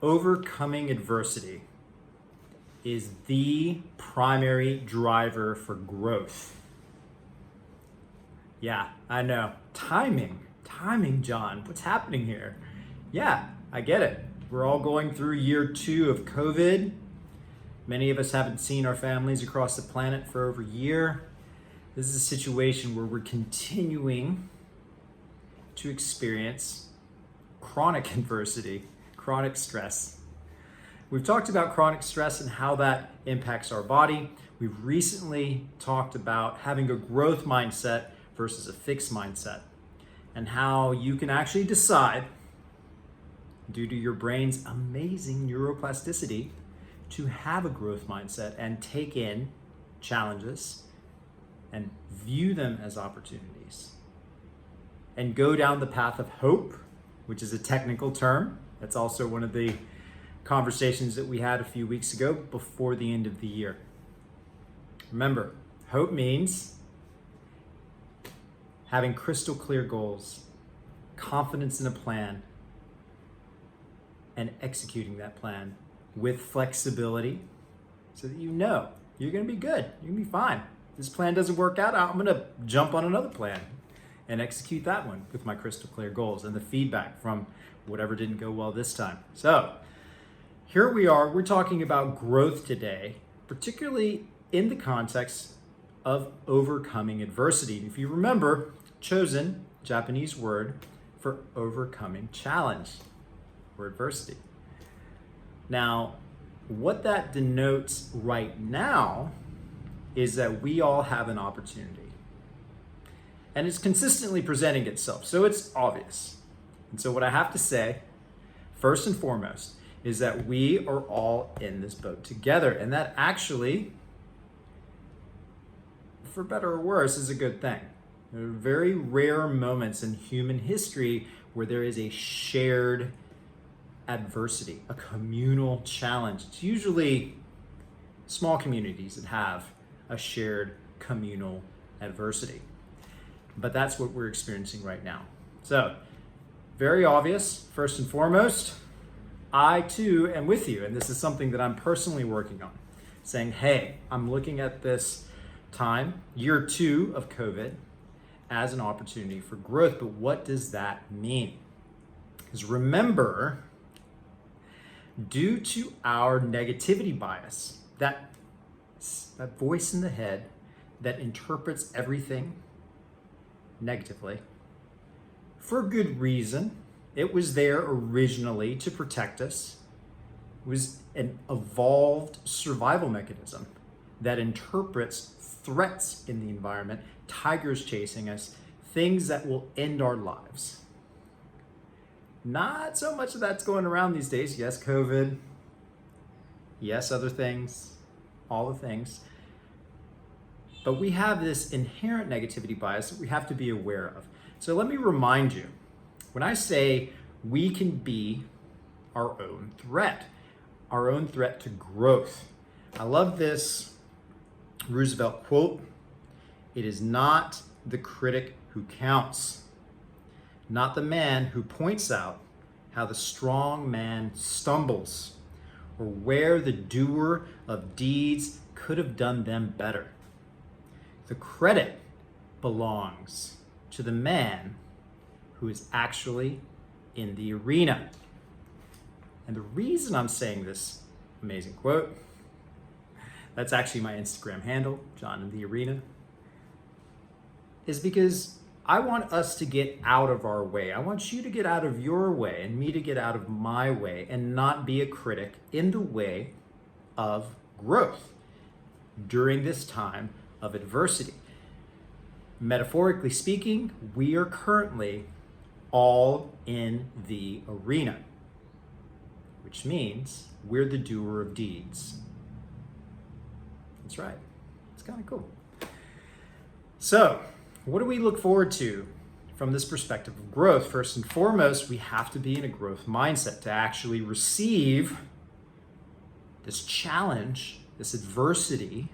overcoming adversity is the primary driver for growth. Yeah, I know. Timing, John. What's happening here? Yeah, I get it. We're all going through year 2 of COVID. Many of us haven't seen our families across the planet for over a year. This is a situation where we're continuing to experience chronic adversity, chronic stress. We've talked about chronic stress and how that impacts our body. We've recently talked about having a growth mindset versus a fixed mindset, and how you can actually decide, due to your brain's amazing neuroplasticity, to have a growth mindset and take in challenges and view them as opportunities and go down the path of hope, which is a technical term. That's also one of the conversations that we had a few weeks ago before the end of the year. Remember, hope means having crystal clear goals, confidence in a plan, and executing that plan with flexibility so that you know you're gonna be good, you're gonna be fine. If this plan doesn't work out, I'm gonna jump on another plan and execute that one with my crystal clear goals and the feedback from whatever didn't go well this time. So here we are, we're talking about growth today, particularly in the context of overcoming adversity. If you remember, Chōsen, Japanese word for overcoming challenge or adversity. Now, what that denotes right now is that we all have an opportunity. And it's consistently presenting itself, so it's obvious. And so what I have to say, first and foremost, is that we are all in this boat together. And that actually, for better or worse, is a good thing. There are very rare moments in human history where there is a shared adversity, a communal challenge. It's usually small communities that have a shared communal adversity. But that's what we're experiencing right now. So, very obvious, first and foremost, I too am with you, and this is something that I'm personally working on. Saying, hey, I'm looking at this time, year 2 of COVID, as an opportunity for growth. But what does that mean? Because remember, due to our negativity bias, that voice in the head that interprets everything negatively, for good reason, it was there originally to protect us. It was an evolved survival mechanism that interprets threats in the environment, tigers chasing us, things that will end our lives. Not so much of that's going around these days. Yes, COVID. Yes, other things. All the things. But we have this inherent negativity bias that we have to be aware of. So let me remind you, when I say we can be our own threat to growth. I love this Roosevelt quote. It is not the critic who counts, not the man who points out how the strong man stumbles, or where the doer of deeds could have done them better. The credit belongs to the man who is actually in the arena. And the reason I'm saying this amazing quote, that's actually my Instagram handle, John in the Arena, is because I want us to get out of our way. I want you to get out of your way and me to get out of my way and not be a critic in the way of growth during this time of adversity. Metaphorically speaking, we are currently all in the arena, which means we're the doer of deeds. That's right. It's kind of cool. So, what do we look forward to from this perspective of growth? First and foremost, we have to be in a growth mindset to actually receive this challenge, this adversity,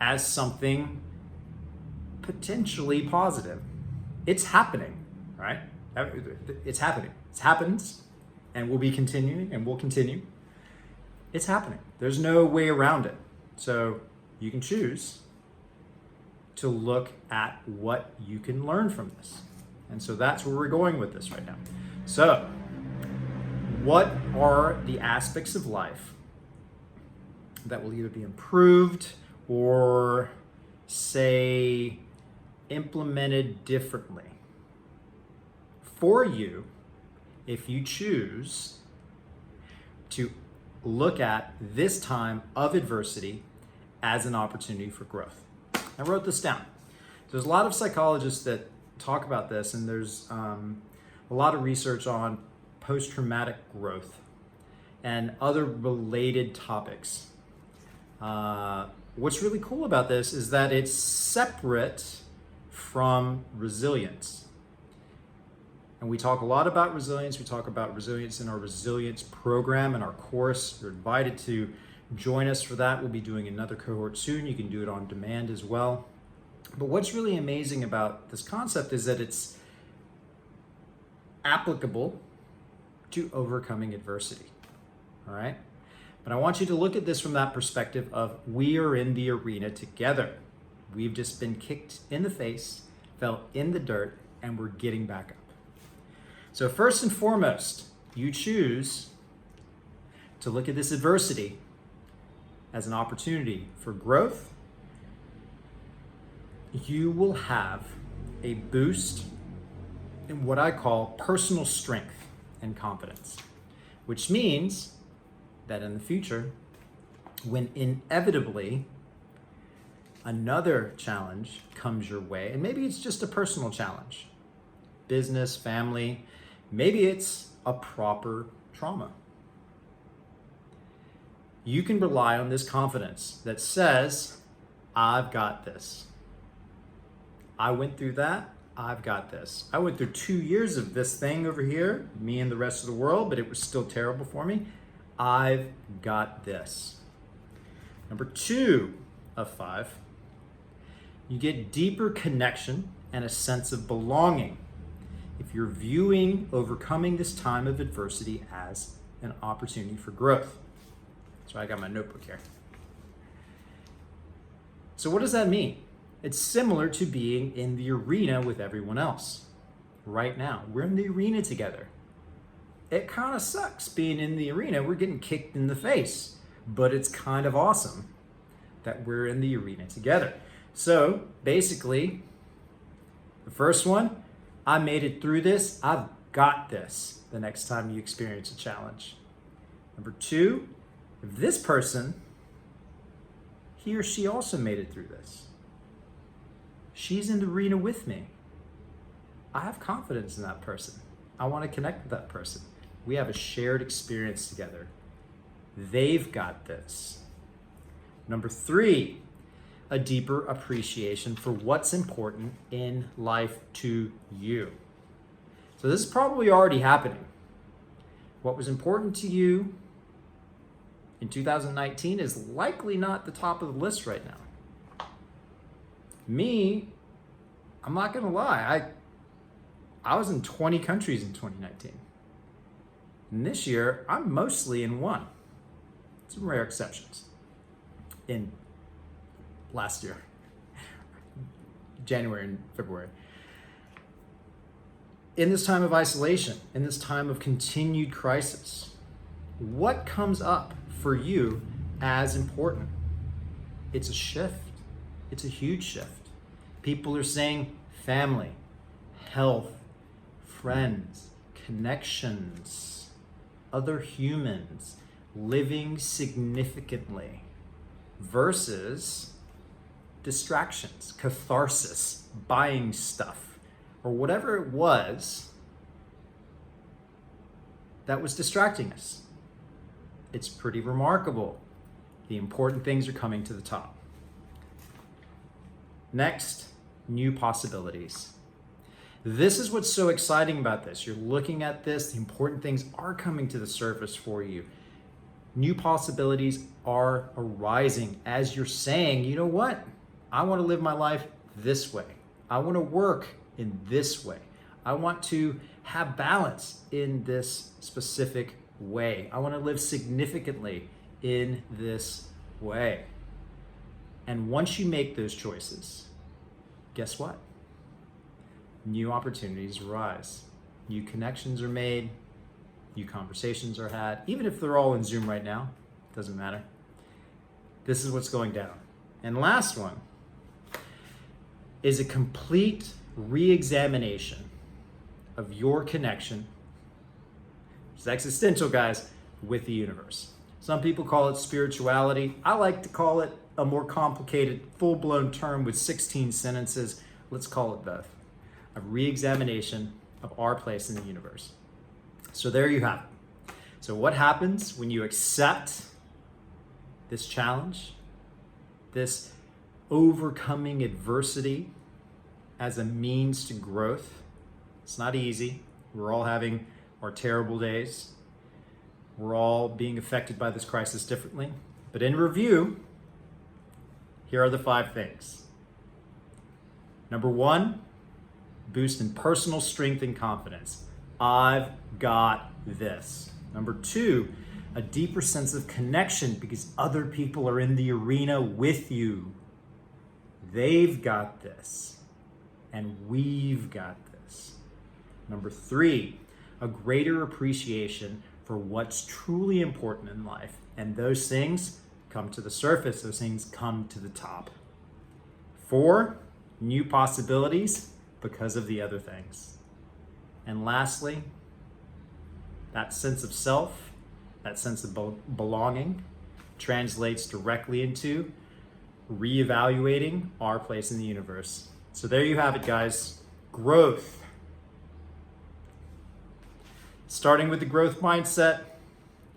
as something potentially positive. It's happening, right? It's happening. It happens. and we'll be continuing and we'll continue. It's happening. There's no way around it. So you can choose to look at what you can learn from this. And so that's where we're going with this right now. So, what are the aspects of life that will either be improved or, say, implemented differently for you if you choose to look at this time of adversity as an opportunity for growth? I wrote this down. There's a lot of psychologists that talk about this, and there's a lot of research on post-traumatic growth and other related topics. What's really cool about this is that it's separate from resilience. And we talk a lot about resilience. We talk about resilience in our resilience program and our course. You're invited to join us for that. We'll be doing another cohort soon. You can do it on demand as well. But what's really amazing about this concept is that it's applicable to overcoming adversity. All right? But I want you to look at this from that perspective of we are in the arena together. We've just been kicked in the face, fell in the dirt, and we're getting back up. So first and foremost, you choose to look at this adversity as an opportunity for growth. You will have a boost in what I call personal strength and confidence, which means that in the future, when inevitably another challenge comes your way, and maybe it's just a personal challenge, business, family, maybe it's a proper trauma, you can rely on this confidence that says, I've got this. I went through that. I've got this. I went through 2 years of this thing over here, me and the rest of the world, but it was still terrible for me. I've got this. Number 2 of 5, you get deeper connection and a sense of belonging if you're viewing overcoming this time of adversity as an opportunity for growth. So I got my notebook here. So what does that mean? It's similar to being in the arena with everyone else. Right now, we're in the arena together. It kind of sucks being in the arena. We're getting kicked in the face, but it's kind of awesome that we're in the arena together. So basically, the first one, I made it through this. I've got this the next time you experience a challenge. Number 2, if this person, he or she also made it through this. She's in the arena with me. I have confidence in that person. I want to connect with that person. We have a shared experience together. They've got this. Number 3, a deeper appreciation for what's important in life to you. So this is probably already happening. What was important to you in 2019 is likely not the top of the list right now. Me, I'm not gonna lie, I was in 20 countries in 2019. And this year, I'm mostly in 1. Some rare exceptions. In last year, January and February. In this time of isolation, in this time of continued crisis, what comes up for you as important? It's a shift. It's a huge shift. People are saying family, health, friends, connections, other humans, living significantly versus distractions, catharsis, buying stuff, or whatever it was that was distracting us. It's pretty remarkable. The important things are coming to the top. Next, new possibilities. This is what's so exciting about this. You're looking at this, the important things are coming to the surface for you. New possibilities are arising as you're saying, you know what? I want to live my life this way. I want to work in this way. I want to have balance in this specific way. I want to live significantly in this way. And once you make those choices, guess what? New opportunities arise. New connections are made. New conversations are had. Even if they're all in Zoom right now, doesn't matter. This is what's going down. And last one is a complete re-examination of your connection, it's existential, guys, with the universe. Some people call it spirituality. I like to call it a more complicated, full-blown term with 16 sentences. Let's call it both. A re-examination of our place in the universe. So there you have it. So what happens when you accept this challenge, this overcoming adversity as a means to growth? It's not easy. We're all having our terrible days. We're all being affected by this crisis differently. But in review, here are the 5 things. Number 1, boost in personal strength and confidence. I've got this. Number 2, a deeper sense of connection because other people are in the arena with you. They've got this, and we've got this. Number 3, a greater appreciation for what's truly important in life. And those things come to the surface, those things come to the top. 4, new possibilities because of the other things. And lastly, that sense of self, that sense of belonging translates directly into reevaluating our place in the universe. So there you have it, guys. Growth. Starting with the growth mindset,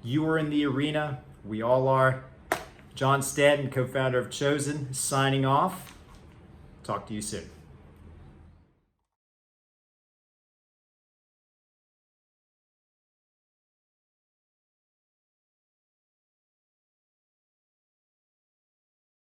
you are in the arena. We all are. John Stanton, co-founder of Chōsen, signing off. Talk to you soon.